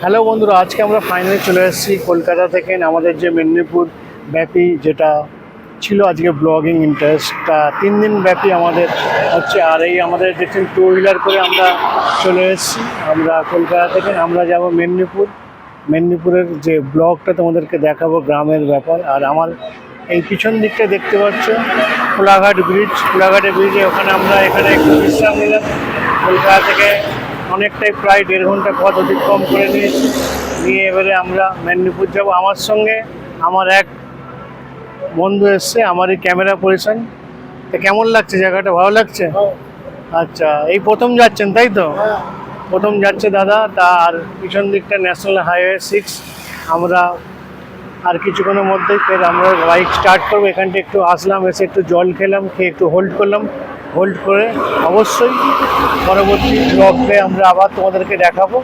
Hello বন্ধুরা, আজকে আমরা ফাইনালি চলে এসেছি কলকাতা থেকে। আমাদের যে মেদিনীপুর ব্যাপী যেটা ছিল আজকে ব্লগিং ইন্টারেস্টটা 3 দিন ব্যাপী আমাদের হচ্ছে। আর এই আমাদের দেখছেন 2 হুইলার করে আমরা চলে এসেছি। আমরা কলকাতা থেকে আমরা যাব মেদিনীপুরের যে ব্লগটা তোমাদেরকে দেখাবো, গ্রামের ব্যাপার। আর আমার এই পিছন দিকটা দেখতে পাচ্ছ কোলাঘাটের ব্রিজে, ওখানে আমরা এখানে একটু বিশ্রাম নিলাম। কলকাতা থেকে অনেকটাই প্রায় 1.5 ঘন্টা পথ অতিক্রম করে নিয়ে এবারে আমরা মেদিনীপুর যাব। আমার সঙ্গে আমার এক বন্ধু এসছে, আমারই ক্যামেরা পরিশন। তো কেমন লাগছে জায়গাটা? ভালো লাগছে? আচ্ছা, এই প্রথম যাচ্ছেন তাই তো? প্রথম যাচ্ছে দাদা। আর পিছন দিকটা ন্যাশনাল হাইওয়ে 6। আমরা আর কিছুক্ষণের মধ্যেই ফের আমরা বাইক স্টার্ট করবো। এখানটা একটু আসলাম, এসে একটু জল খেলাম, খেয়ে একটু হোল্ড করলাম। হোল্ড করে অবশ্যই পরবর্তী ব্লগে আমরা আবার তোমাদেরকে দেখাবো।